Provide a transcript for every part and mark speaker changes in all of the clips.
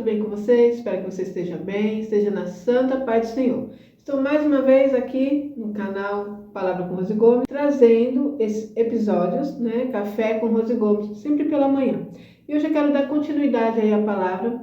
Speaker 1: bem com vocês? Espero que você esteja bem, esteja na santa paz do Senhor. Estou mais uma vez aqui no canal Palavra com Rose Gomes, trazendo esses episódios, né? Café com Rose Gomes, sempre pela manhã. E hoje eu quero dar continuidade aí à palavra.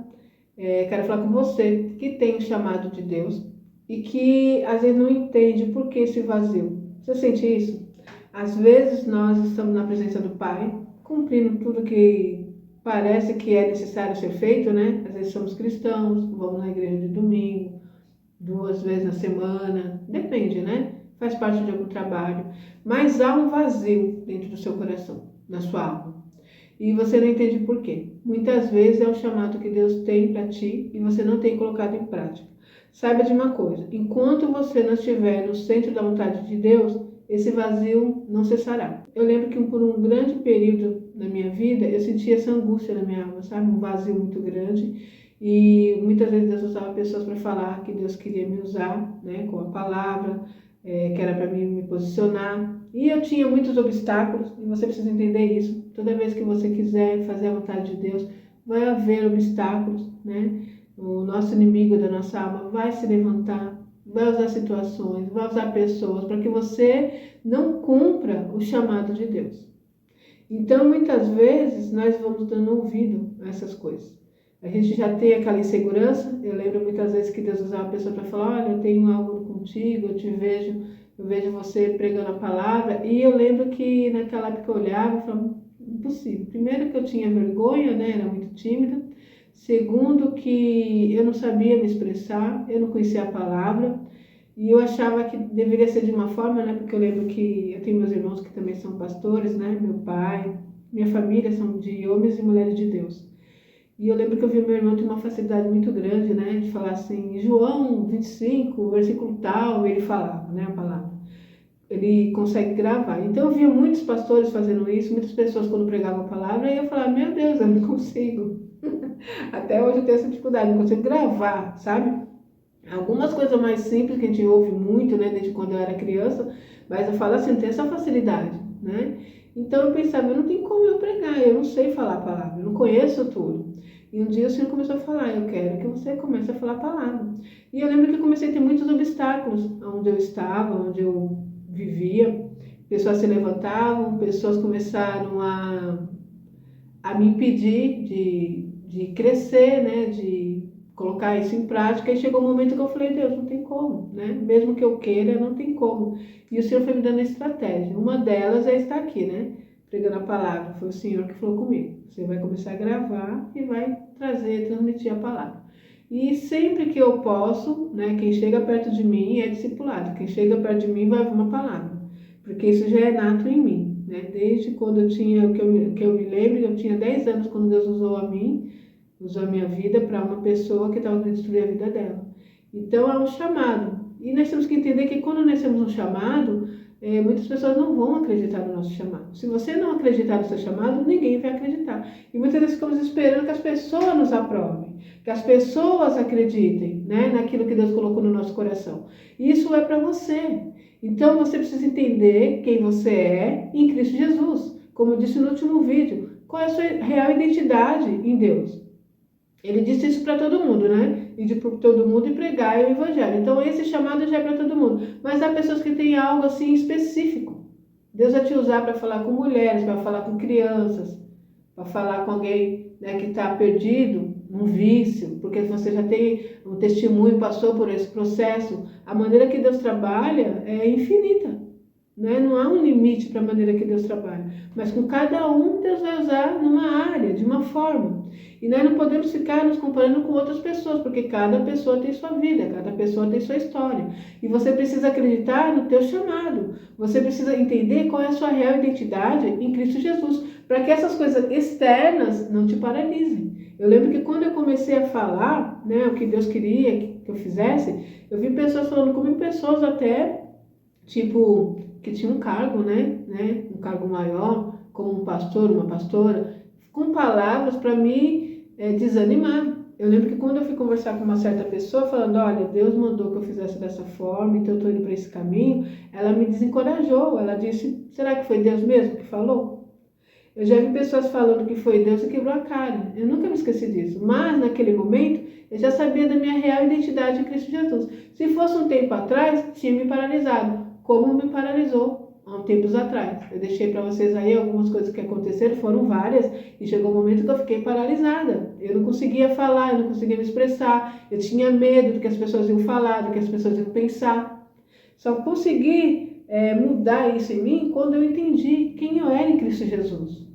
Speaker 1: Quero falar com você que tem o chamado de Deus e que às vezes não entende por que esse vazio. Você sente isso? Às vezes nós estamos na presença do Pai, cumprindo tudo que parece que é necessário ser feito, né? Às vezes somos cristãos, vamos na igreja de domingo, 2 vezes na semana, depende, né? Faz parte de algum trabalho, mas há um vazio dentro do seu coração, na sua alma. E você não entende por quê. Muitas vezes é o chamado que Deus tem para ti e você não tem colocado em prática. Saiba de uma coisa, enquanto você não estiver no centro da vontade de Deus, esse vazio não cessará. Eu lembro que por um grande período na minha vida, eu sentia essa angústia na minha alma, sabe? Um vazio muito grande. E muitas vezes Deus usava pessoas para falar que Deus queria me usar, né? Com a palavra, que era para mim me posicionar. E eu tinha muitos obstáculos, e você precisa entender isso. Toda vez que você quiser fazer a vontade de Deus, vai haver obstáculos, né? O nosso inimigo da nossa alma vai se levantar, vai usar situações, vai usar pessoas para que você não cumpra o chamado de Deus. Então, muitas vezes, nós vamos dando ouvido a essas coisas. A gente já tem aquela insegurança. Eu lembro muitas vezes que Deus usava a pessoa para falar, olha, eu tenho algo contigo, eu vejo você pregando a palavra. E eu lembro que naquela época eu olhava e falava, impossível. Primeiro que eu tinha vergonha, né? Era muito tímida. Segundo que eu não sabia me expressar, eu não conhecia a palavra. E eu achava que deveria ser de uma forma, né? Porque eu lembro que eu tenho meus irmãos que também são pastores, né? Meu pai, minha família são de homens e mulheres de Deus. E eu lembro que eu vi meu irmão ter uma facilidade muito grande, né? De falar assim, João 25, versículo tal, ele falava, né? A palavra. Ele consegue gravar. Então eu via muitos pastores fazendo isso, muitas pessoas quando pregavam a palavra, e eu falava, meu Deus, eu não consigo. Até hoje eu tenho essa dificuldade, não consigo gravar, sabe? Algumas coisas mais simples que a gente ouve muito, né, desde quando eu era criança, mas eu falo assim, não tem essa facilidade, né? Então eu pensava, não tem como eu pregar, eu não sei falar a palavra, eu não conheço tudo. E um dia o Senhor começou a falar, eu quero que você comece a falar a palavra. E eu lembro que eu comecei a ter muitos obstáculos onde eu estava, onde eu vivia. Pessoas se levantavam, pessoas começaram a me impedir de crescer, né, de colocar isso em prática, e chegou um momento que eu falei, Deus, não tem como, né? Mesmo que eu queira, não tem como. E o Senhor foi me dando estratégia. Uma delas é estar aqui, né? Pregando a palavra. Foi o Senhor que falou comigo. Você vai começar a gravar e vai transmitir a palavra. E sempre que eu posso, né? Quem chega perto de mim é discipulado. Quem chega perto de mim vai ouvir uma palavra. Porque isso já é nato em mim, né? Desde quando eu tinha, que eu me lembro, eu tinha 10 anos quando Deus usou a minha vida para uma pessoa que estava querendo destruir a vida dela. Então é um chamado. E nós temos que entender que quando nós temos um chamado, muitas pessoas não vão acreditar no nosso chamado. Se você não acreditar no seu chamado, ninguém vai acreditar. E muitas vezes ficamos esperando que as pessoas nos aprovem, que as pessoas acreditem, né, naquilo que Deus colocou no nosso coração. Isso é para você. Então você precisa entender quem você é em Cristo Jesus. Como eu disse no último vídeo, qual é a sua real identidade em Deus. Ele disse isso para todo mundo, né? Ir para todo mundo e pregar o evangelho. Então esse chamado já é para todo mundo. Mas há pessoas que têm algo assim específico. Deus vai te usar para falar com mulheres, para falar com crianças, para falar com alguém, né, que está perdido, num vício, porque você já tem um testemunho, passou por esse processo. A maneira que Deus trabalha é infinita. Né? Não há um limite para a maneira que Deus trabalha. Mas com cada um, Deus vai usar numa área, de uma forma. E nós não podemos ficar nos comparando com outras pessoas, porque cada pessoa tem sua vida, cada pessoa tem sua história. E você precisa acreditar no teu chamado. Você precisa entender qual é a sua real identidade em Cristo Jesus, para que essas coisas externas não te paralisem. Eu lembro que quando eu comecei a falar, né, o que Deus queria que eu fizesse, eu vi pessoas falando comigo, pessoas até, tipo, que tinha um cargo, né, um cargo maior, como um pastor, uma pastora, com palavras para me desanimar. Eu lembro que quando eu fui conversar com uma certa pessoa, falando, olha, Deus mandou que eu fizesse dessa forma, então eu estou indo para esse caminho, ela me desencorajou, ela disse, será que foi Deus mesmo que falou? Eu já vi pessoas falando que foi Deus que quebrou a cara. Eu nunca me esqueci disso. Mas, naquele momento, eu já sabia da minha real identidade em Cristo Jesus. Se fosse um tempo atrás, tinha me paralisado, como me paralisou há um tempos atrás. Eu deixei para vocês aí algumas coisas que aconteceram, foram várias, e chegou um momento que eu fiquei paralisada. Eu não conseguia falar, eu não conseguia me expressar, eu tinha medo do que as pessoas iam falar, do que as pessoas iam pensar. Só consegui mudar isso em mim quando eu entendi quem eu era em Cristo Jesus.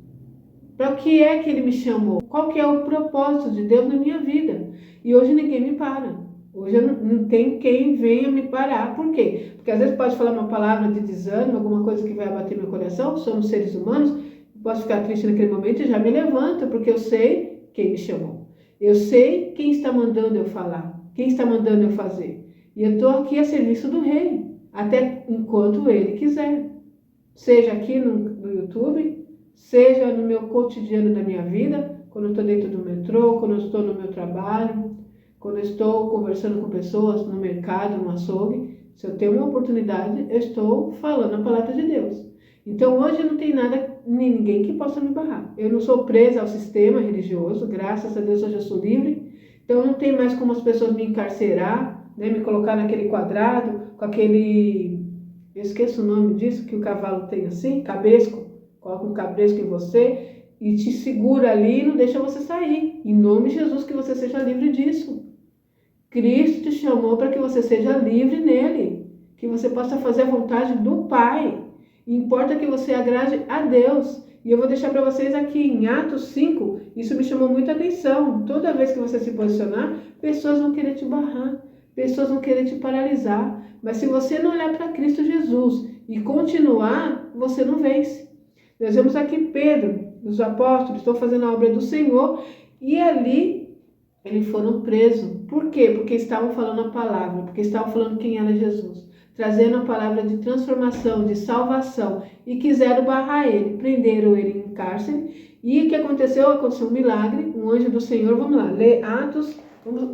Speaker 1: Para o que é que Ele me chamou? Qual que é o propósito de Deus na minha vida? E hoje ninguém me para. Hoje eu não tem quem venha me parar. Por quê? Porque às vezes pode falar uma palavra de desânimo, alguma coisa que vai abater meu coração. Somos seres humanos. Posso ficar triste naquele momento e já me levanto, porque eu sei quem me chamou. Eu sei quem está mandando eu falar, quem está mandando eu fazer. E eu estou aqui a serviço do Rei, até enquanto Ele quiser. Seja aqui no YouTube, seja no meu cotidiano da minha vida, quando eu estou dentro do metrô, quando eu estou no meu trabalho, quando eu estou conversando com pessoas no mercado, no açougue. Se eu tenho uma oportunidade, eu estou falando a palavra de Deus. Então hoje não tem nada, nem ninguém que possa me barrar. Eu não sou presa ao sistema religioso, graças a Deus hoje eu sou livre. Então não tem mais como as pessoas me encarcerar, né, me colocar naquele quadrado, com aquele... Eu esqueço o nome disso, que o cavalo tem assim, cabesco. Coloca um cabresco em você e te segura ali e não deixa você sair. Em nome de Jesus, que você seja livre disso. Cristo te chamou para que você seja livre nele, que você possa fazer a vontade do Pai. Importa que você agrade a Deus. E eu vou deixar para vocês aqui em Atos 5, isso me chamou muita atenção. Toda vez que você se posicionar, pessoas vão querer te barrar, pessoas vão querer te paralisar. Mas se você não olhar para Cristo Jesus e continuar, você não vence. Nós vemos aqui Pedro, os apóstolos, estão fazendo a obra do Senhor e ali eles foram presos. Por quê? Porque estavam falando a palavra, porque estavam falando quem era Jesus, trazendo a palavra de transformação, de salvação, e quiseram barrar ele, prenderam ele em cárcere. E o que aconteceu? Aconteceu um milagre, um anjo do Senhor. Vamos lá, ler Atos,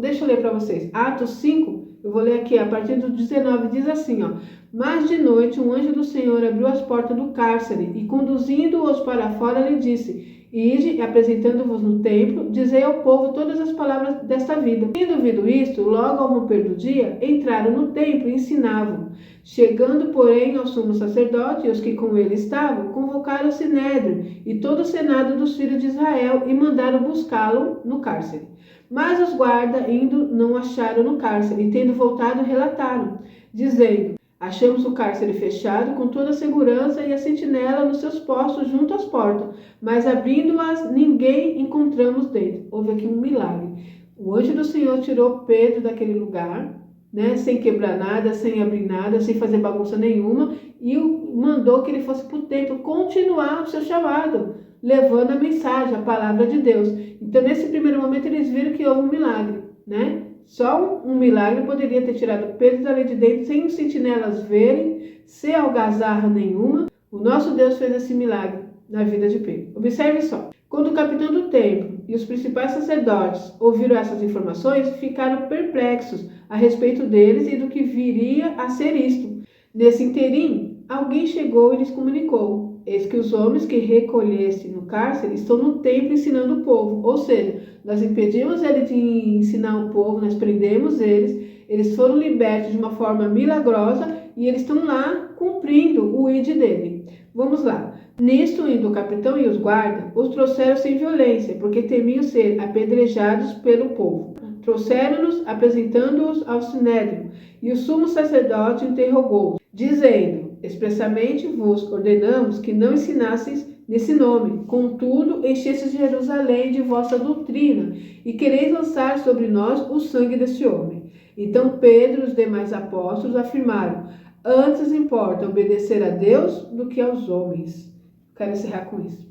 Speaker 1: deixa eu ler para vocês, Atos 5, eu vou ler aqui, a partir do 19, diz assim, ó. Mas de noite um anjo do Senhor abriu as portas do cárcere e, conduzindo-os para fora, lhe disse: Ide, apresentando-vos no templo, dizei ao povo todas as palavras desta vida. Tendo ouvido isto, logo ao romper do dia, entraram no templo e ensinavam. Chegando, porém, ao sumo sacerdote e os que com ele estavam, convocaram o sinédrio e todo o senado dos filhos de Israel e mandaram buscá-lo no cárcere. Mas os guardas, indo, não acharam no cárcere, e tendo voltado, relataram, dizendo: Achamos o cárcere fechado com toda a segurança e a sentinela nos seus postos junto às portas, mas abrindo-as, ninguém encontramos dentro. Houve aqui um milagre. O anjo do Senhor tirou Pedro daquele lugar, né, sem quebrar nada, sem abrir nada, sem fazer bagunça nenhuma, e mandou que ele fosse para o templo continuar o seu chamado, levando a mensagem, a palavra de Deus. Então, nesse primeiro momento, eles viram que houve um milagre, né? Só um milagre poderia ter tirado Pedro dali de dentro, sem os sentinelas verem, sem algazarra nenhuma. O nosso Deus fez esse milagre na vida de Pedro. Observe só. Quando o capitão do templo e os principais sacerdotes ouviram essas informações, ficaram perplexos a respeito deles e do que viria a ser isto. Nesse interim, alguém chegou e lhes comunicou: Eis que os homens que recolheste no cárcere estão no templo ensinando o povo. Ou seja, nós impedimos ele de ensinar o povo, nós prendemos eles foram libertos de uma forma milagrosa e eles estão lá cumprindo o id dele. Vamos lá. Nisto, indo o capitão e os guardas, os trouxeram sem violência, porque temiam ser apedrejados pelo povo. Trouxeram-nos, apresentando-os ao sinédrio, e o sumo sacerdote interrogou-os, dizendo: Expressamente vos ordenamos que não ensinasseis nesse nome. Contudo, enchestes Jerusalém de vossa doutrina, e quereis lançar sobre nós o sangue deste homem. Então Pedro e os demais apóstolos afirmaram: Antes importa obedecer a Deus do que aos homens. Quero encerrar com isso.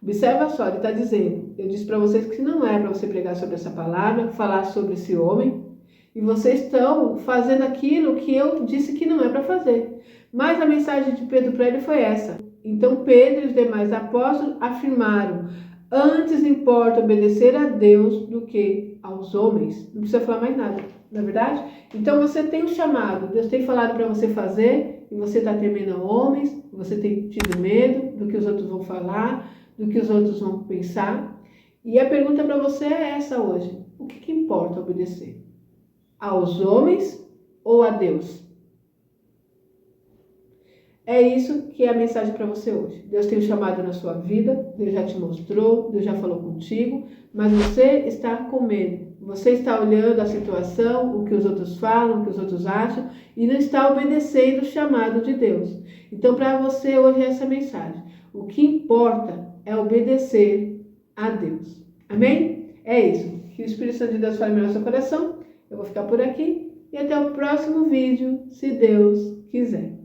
Speaker 1: Observa só, ele está dizendo: eu disse para vocês que não é para você pregar sobre essa palavra, falar sobre esse homem, e vocês estão fazendo aquilo que eu disse que não é para fazer. Mas a mensagem de Pedro para ele foi essa. Então Pedro e os demais apóstolos afirmaram: antes importa obedecer a Deus do que aos homens. Não precisa falar mais nada, não é verdade? Então você tem um chamado, Deus tem falado para você fazer, e você está temendo a homens, você tem tido medo, do que os outros vão falar, do que os outros vão pensar. E a pergunta para você é essa hoje: o que importa obedecer? Aos homens ou a Deus? É isso que é a mensagem para você hoje. Deus tem um chamado na sua vida, Deus já te mostrou, Deus já falou contigo, mas você está com medo. Você está olhando a situação, o que os outros falam, o que os outros acham, e não está obedecendo o chamado de Deus. Então, para você hoje é essa mensagem. O que importa é obedecer a Deus. Amém? É isso. Que o Espírito Santo de Deus fale no nosso coração. Eu vou ficar por aqui e até o próximo vídeo, se Deus quiser.